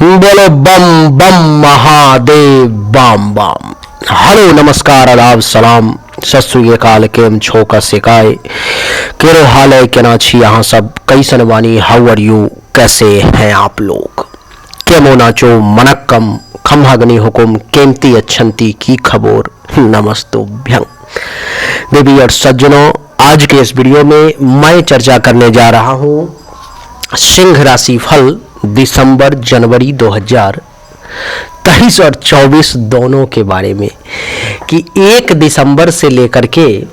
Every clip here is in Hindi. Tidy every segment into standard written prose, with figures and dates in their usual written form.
बोलो बम बम महादेव बम बम। हेलो नमस्कार आदाब सलाम सत श्री अकाल। केम छो का सिकाय केरो हाल है केना छी यहाँ सब कैसन बानी। हाउ आर यू, कैसे हैं आप लोग। केमो नाचो मनक्कम खम्हागनी हुकुम केमती अच्छंती की खबर नमस्तुभ्यं। देवी और सज्जनों, आज के इस वीडियो में मैं चर्चा करने जा रहा हूँ सिंह राशि फल दिसंबर जनवरी 2023 और 24 दोनों के बारे में कि 1 दिसंबर से लेकर के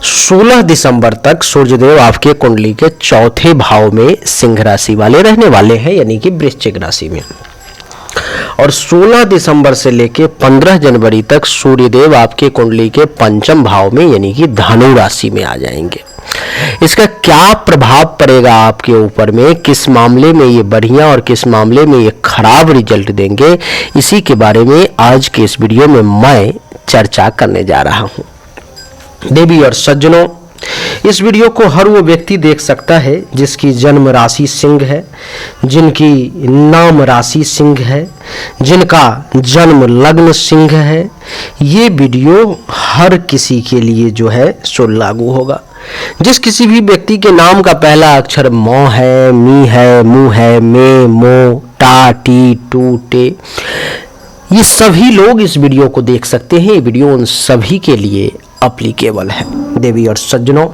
16 दिसंबर तक सूर्यदेव आपके कुंडली के चौथे भाव में सिंह राशि वाले रहने वाले हैं, यानी कि वृश्चिक राशि में। और 16 दिसंबर से लेकर 15 जनवरी तक सूर्यदेव आपके कुंडली के पंचम भाव में यानी कि धनु राशि में आ जाएंगे। इसका क्या प्रभाव पड़ेगा आपके ऊपर में, किस मामले में ये बढ़िया और किस मामले में ये खराब रिजल्ट देंगे, इसी के बारे में आज के इस वीडियो में मैं चर्चा करने जा रहा हूं। देवी और सज्जनों, इस वीडियो को हर वो व्यक्ति देख सकता है जिसकी जन्म राशि सिंह है, जिनकी नाम राशि सिंह है, जिनका जन्म लग्न सिंह है। ये वीडियो हर किसी के लिए जो है सो लागू होगा। जिस किसी भी व्यक्ति के नाम का पहला अक्षर मौ है, मी है, मु है, मे, मो, टा, टी, टू, टे, ये सभी लोग इस वीडियो को देख सकते हैं। ये वीडियो उन सभी के लिए एप्लीकेबल है। देवी और सज्जनों,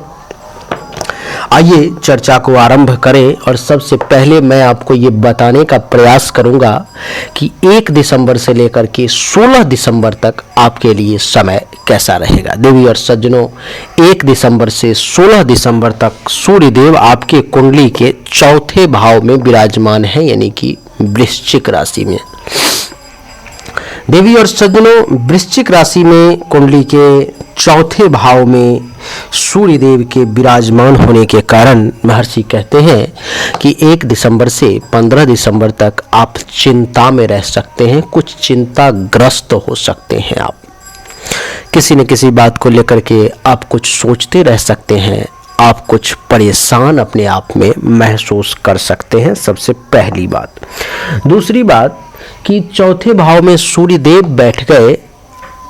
आइए चर्चा को आरंभ करें। और सबसे पहले मैं आपको ये बताने का प्रयास करूंगा कि 1 दिसंबर से लेकर के 16 दिसंबर तक आपके लिए समय कैसा रहेगा। देवी और सज्जनों, 1 दिसंबर से 16 दिसंबर तक सूर्यदेव आपके कुंडली के चौथे भाव में विराजमान है, यानी कि वृश्चिक राशि में। देवी और सज्जनों, वृश्चिक राशि में कुंडली के चौथे भाव में सूर्यदेव के विराजमान होने के कारण महर्षि कहते हैं कि 1 दिसंबर से 15 दिसंबर तक आप चिंता में रह सकते हैं, कुछ चिंताग्रस्त हो सकते हैं। आप किसी न किसी बात को लेकर के आप कुछ सोचते रह सकते हैं, आप कुछ परेशान अपने आप में महसूस कर सकते हैं। सबसे पहली बात। दूसरी बात कि चौथे भाव में सूर्यदेव बैठ गए,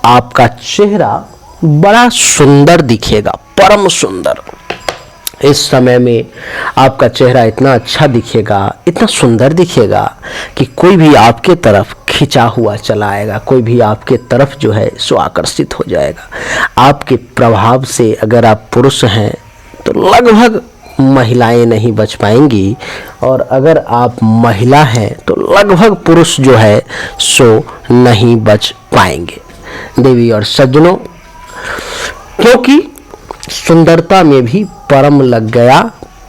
आपका चेहरा बड़ा सुंदर दिखेगा, परम सुंदर। इस समय में आपका चेहरा इतना अच्छा दिखेगा, इतना सुंदर दिखेगा कि कोई भी आपके तरफ खिंचा हुआ चला आएगा, कोई भी आपके तरफ जो है सो आकर्षित हो जाएगा। आपके प्रभाव से अगर आप पुरुष हैं तो लगभग महिलाएं नहीं बच पाएंगी, और अगर आप महिला हैं तो लगभग पुरुष जो है सो नहीं बच पाएंगे। देवी और सज्जनों, क्योंकि सुंदरता में भी परम लग गया,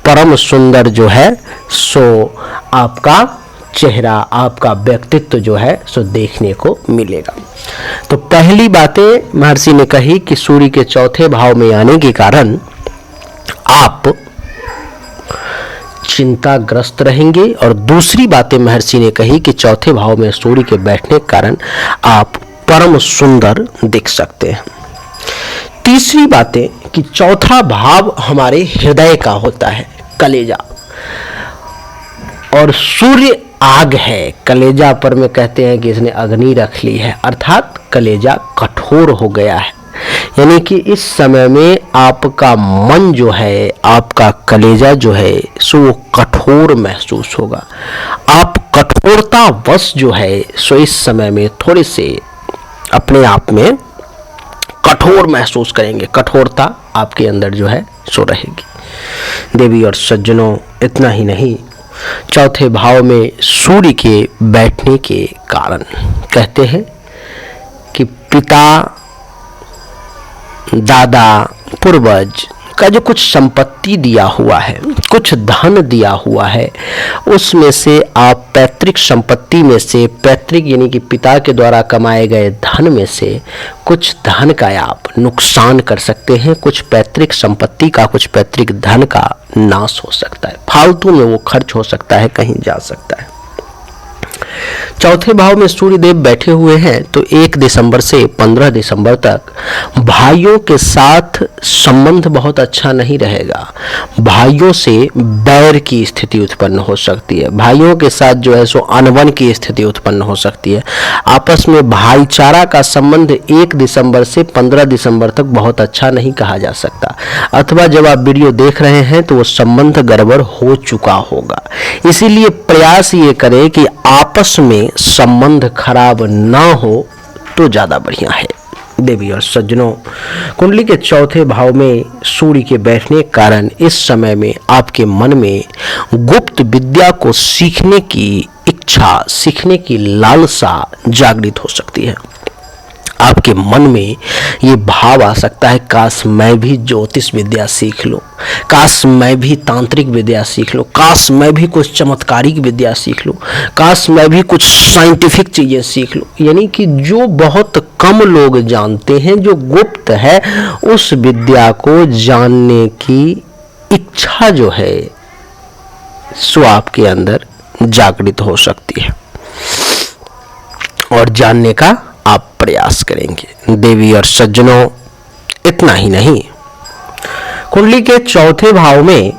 परम सुंदर जो है सो आपका चेहरा, आपका व्यक्तित्व जो है सो देखने को मिलेगा। तो पहली बातें महर्षि ने कही कि सूर्य के चौथे भाव में आने के कारण आप चिंताग्रस्त रहेंगे, और दूसरी बातें महर्षि ने कही कि चौथे भाव में सूर्य के बैठने के कारण आप परम सुंदर दिख सकते हैं। तीसरी बातें कि चौथा भाव हमारे हृदय का होता है, कलेजा, और सूर्य आग है। कलेजा पर में कहते हैं कि इसने अग्नि रख ली है, अर्थात कलेजा कठोर हो गया है। यानी कि इस समय में आपका मन जो है, आपका कलेजा जो है सो वो कठोर महसूस होगा। आप कठोरता वश जो है सो इस समय में थोड़े से अपने आप में कठोर महसूस करेंगे, कठोरता आपके अंदर जो है सो रहेगी। देवी और सज्जनों, इतना ही नहीं, चौथे भाव में सूर्य के बैठने के कारण कहते हैं कि पिता, दादा, पूर्वज का जो कुछ संपत्ति दिया हुआ है, कुछ धन दिया हुआ है, उसमें से आप पैतृक संपत्ति में से, पैतृक यानी कि पिता के द्वारा कमाए गए धन में से कुछ धन का आप नुकसान कर सकते हैं। कुछ पैतृक संपत्ति का, कुछ पैतृक धन का नाश हो सकता है, फालतू में वो खर्च हो सकता है, कहीं जा सकता है। चौथे भाव में सूर्यदेव बैठे हुए हैं तो 1 दिसंबर से 15 दिसंबर तक भाइयों के साथ संबंध बहुत अच्छा नहीं रहेगा। भाइयों से बैर की स्थिति उत्पन्न हो सकती है। भाइयों के साथ जो है सो अनबन की स्थिति उत्पन्न हो सकती है। आपस में भाईचारा का संबंध 1 दिसंबर से 15 दिसंबर तक बहुत अच्छा नहीं कहा जा सकता, अथवा जब आप वीडियो देख रहे हैं तो वो संबंध गड़बड़ हो चुका होगा। इसीलिए प्रयास ये करें कि आपस में संबंध खराब ना हो तो ज्यादा बढ़िया है। देवी और सज्जनों, कुंडली के चौथे भाव में सूर्य के बैठने के कारण इस समय में आपके मन में गुप्त विद्या को सीखने की इच्छा, सीखने की लालसा जागृत हो सकती है। आपके मन में ये भाव आ सकता है, काश मैं भी ज्योतिष विद्या सीख लूं, काश मैं भी तांत्रिक विद्या सीख लूं, काश मैं भी कुछ चमत्कारिक विद्या सीख लूं, काश मैं भी कुछ साइंटिफिक चीजें सीख लूं। यानी कि जो बहुत कम लोग जानते हैं, जो गुप्त है, उस विद्या को जानने की इच्छा जो है सो आपके अंदर जागृत हो सकती है और जानने का आप प्रयास करेंगे। देवी और सज्जनों, इतना ही नहीं, कुंडली के चौथे भाव में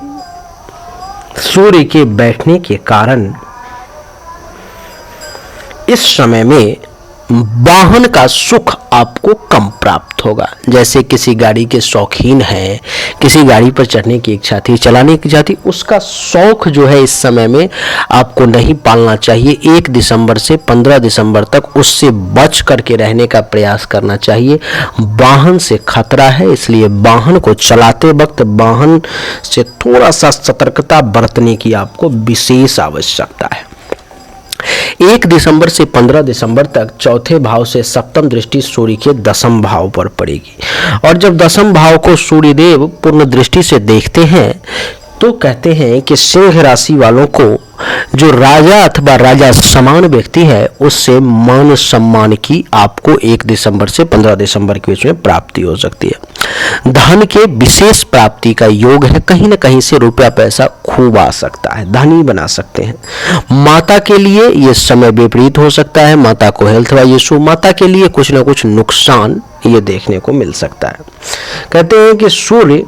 सूर्य के बैठने के कारण इस समय में वाहन का सुख आपको कम प्राप्त होगा। जैसे किसी गाड़ी के शौकीन हैं, किसी गाड़ी पर चढ़ने की इच्छा थी, चलाने की इच्छा थी, उसका शौक जो है इस समय में आपको नहीं पालना चाहिए। 1 दिसंबर से 15 दिसंबर तक उससे बच करके रहने का प्रयास करना चाहिए। वाहन से खतरा है, इसलिए वाहन को चलाते वक्त वाहन से थोड़ा सा सतर्कता बरतने की आपको विशेष आवश्यकता है। 1 दिसंबर से 15 दिसंबर तक चौथे भाव से सप्तम दृष्टि सूर्य के 10वें भाव पर पड़ेगी, और जब 10वें भाव को सूर्यदेव पूर्ण दृष्टि से देखते हैं तो कहते हैं कि सिंह राशि वालों को जो राजा अथवा राजा समान व्यक्ति है उससे मान सम्मान की आपको 1 दिसंबर से 15 दिसंबर के बीच में प्राप्ति हो सकती है। धन के विशेष प्राप्ति का योग है, कहीं न कहीं से रुपया पैसा खूब आ सकता है, धनी बना सकते हैं। माता के लिए यह समय विपरीत हो सकता है, माता को हेल्थ वाइज इशू, माता के लिए कुछ न कुछ नुकसान ये देखने को मिल सकता है। कहते हैं कि सूर्य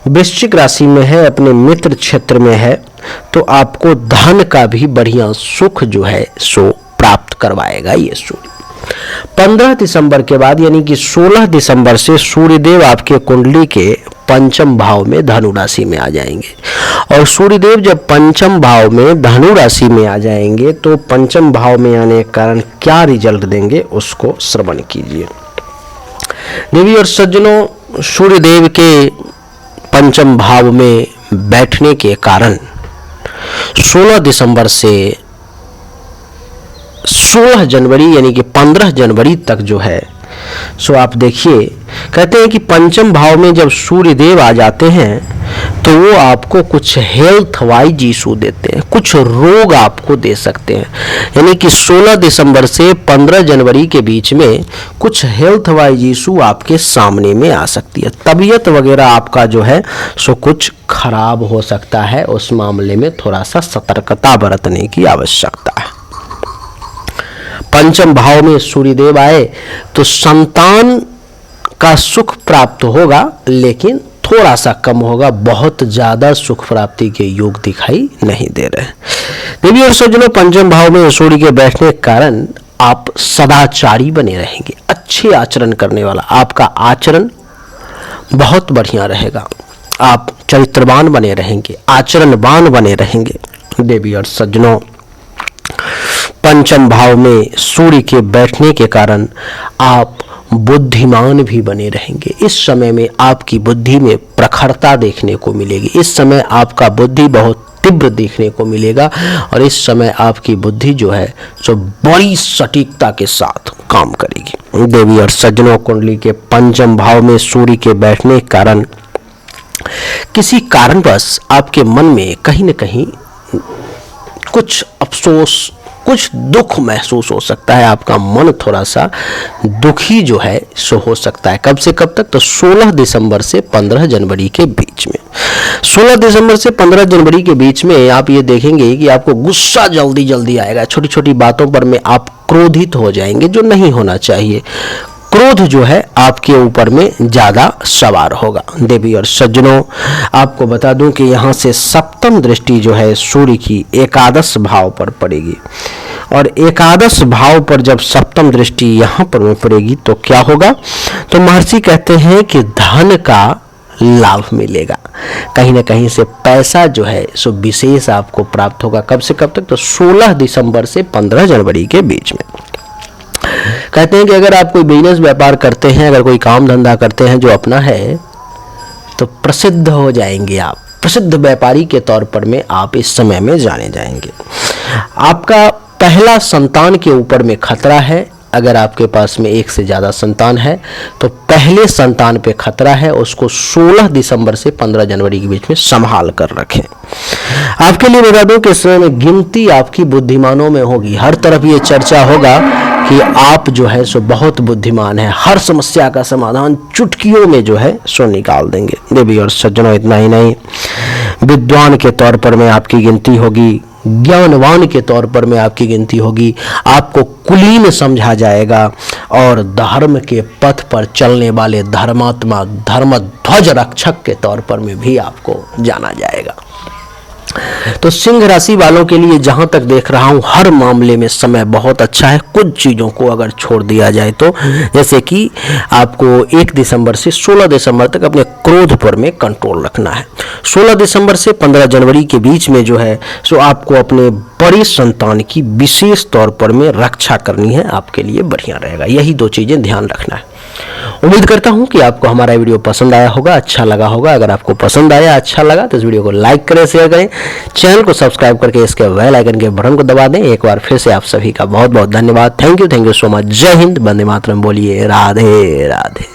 वृश्चिक राशि में है, अपने मित्र क्षेत्र में है, तो आपको धन का भी बढ़िया सुख जो है सो प्राप्त करवाएगा ये सूर्य। 15 दिसंबर के बाद यानी कि 16 दिसंबर से सूर्यदेव आपके कुंडली के 5वें भाव में धनु राशि में आ जाएंगे, और सूर्यदेव जब 5वें भाव में धनु राशि में आ जाएंगे तो 5वें भाव में आने के कारण क्या रिजल्ट देंगे उसको श्रवण कीजिए। देवी और सज्जनों, सूर्यदेव के 5वें भाव में बैठने के कारण 16 दिसंबर से 16 जनवरी यानी कि 15 जनवरी तक जो है सो आप देखिए, कहते हैं कि 5वें भाव में जब सूर्यदेव आ जाते हैं तो वो आपको कुछ हेल्थ वाइज इशू देते हैं, कुछ रोग आपको दे सकते हैं। यानी कि 16 दिसंबर से 15 जनवरी के बीच में कुछ हेल्थ वाइज इशू आपके सामने में आ सकती है। तबीयत वगैरह आपका जो है सो कुछ खराब हो सकता है, उस मामले में थोड़ा सा सतर्कता बरतने की आवश्यकता है। 5वें भाव में सूर्यदेव आए तो संतान का सुख प्राप्त होगा, लेकिन थोड़ा सा कम होगा, बहुत ज्यादा सुख प्राप्ति के योग दिखाई नहीं दे रहे। देवी और सज्जनों, 5वें भाव में सूर्य के बैठने के कारण आप सदाचारी बने रहेंगे, अच्छे आचरण करने वाला, आपका आचरण बहुत बढ़िया रहेगा, आप चरित्रवान बने रहेंगे, आचरणवान बने रहेंगे। देवी और सज्जनों, 5वें भाव में सूर्य के बैठने के कारण आप बुद्धिमान भी बने रहेंगे। इस समय में आपकी बुद्धि में प्रखरता देखने को मिलेगी, इस समय आपका बुद्धि बहुत तीव्र देखने को मिलेगा, और इस समय आपकी बुद्धि जो है सो बड़ी सटीकता के साथ काम करेगी। देवी और सज्जनों, कुंडली के 5वें भाव में सूर्य के बैठने के कारण किसी कारणवश आपके मन में कहीं न कहीं कुछ अफसोस, कुछ दुख महसूस हो सकता है, आपका मन थोड़ा सा दुखी जो है सो हो सकता है। कब से कब तक? तो 16 दिसंबर से 15 जनवरी के बीच में। 16 दिसंबर से 15 जनवरी के बीच में आप ये देखेंगे कि आपको गुस्सा जल्दी जल्दी आएगा, छोटी छोटी बातों पर में आप क्रोधित हो जाएंगे, जो नहीं होना चाहिए। क्रोध जो है आपके ऊपर में ज्यादा सवार होगा। देवी और सज्जनों, आपको बता दूं कि यहाँ से सप्तम दृष्टि जो है सूर्य की एकादश भाव पर पड़ेगी, और एकादश भाव पर जब सप्तम दृष्टि यहाँ पर में पड़ेगी तो क्या होगा, तो महर्षि कहते हैं कि धन का लाभ मिलेगा, कहीं ना कहीं से पैसा जो है सो विशेष आपको प्राप्त होगा। कब से कब तक, तो 16 दिसंबर से 15 जनवरी के बीच में। कहते हैं कि अगर आप कोई बिजनेस व्यापार करते हैं, अगर कोई काम धंधा करते हैं जो अपना है, तो प्रसिद्ध हो जाएंगे आप, प्रसिद्ध व्यापारी के तौर पर में आप इस समय में जाने जाएंगे। आपका पहला संतान के ऊपर में खतरा है, अगर आपके पास में एक से ज़्यादा संतान है तो पहले संतान पे खतरा है, उसको 16 दिसंबर से 15 जनवरी के बीच में संभाल कर रखें। आपके लिए बता दूं कि इस समय में गिनती आपकी बुद्धिमानों में होगी, हर तरफ ये चर्चा होगा कि आप जो है सो बहुत बुद्धिमान है, हर समस्या का समाधान चुटकियों में जो है सो निकाल देंगे। देवी और सज्जनों, इतना ही नहीं, विद्वान के तौर पर में आपकी गिनती होगी, ज्ञानवान के तौर पर में आपकी गिनती होगी, आपको कुलीन समझा जाएगा, और धर्म के पथ पर चलने वाले धर्मात्मा, धर्म ध्वज रक्षक के तौर पर में भी आपको जाना जाएगा। तो सिंह राशि वालों के लिए जहां तक देख रहा हूं, हर मामले में समय बहुत अच्छा है। कुछ चीजों को अगर छोड़ दिया जाए तो, जैसे कि आपको 1 दिसंबर से 16 दिसंबर तक अपने क्रोध पर में कंट्रोल रखना है। 16 दिसंबर से 15 जनवरी के बीच में जो है सो आपको अपने बड़ी संतान की विशेष तौर पर में रक्षा करनी है, आपके लिए बढ़िया रहेगा। यही 2 चीजें ध्यान रखना है। उम्मीद करता हूं कि आपको हमारा वीडियो पसंद आया होगा, अच्छा लगा होगा। अगर आपको पसंद आया, अच्छा लगा, तो इस वीडियो को लाइक करें, शेयर करें, चैनल को सब्सक्राइब करके इसके बेल आइकन के बटन को दबा दें। एक बार फिर से आप सभी का बहुत बहुत धन्यवाद। Thank you so much. जय हिंद, वंदे मातरम। बोलिए राधे राधे।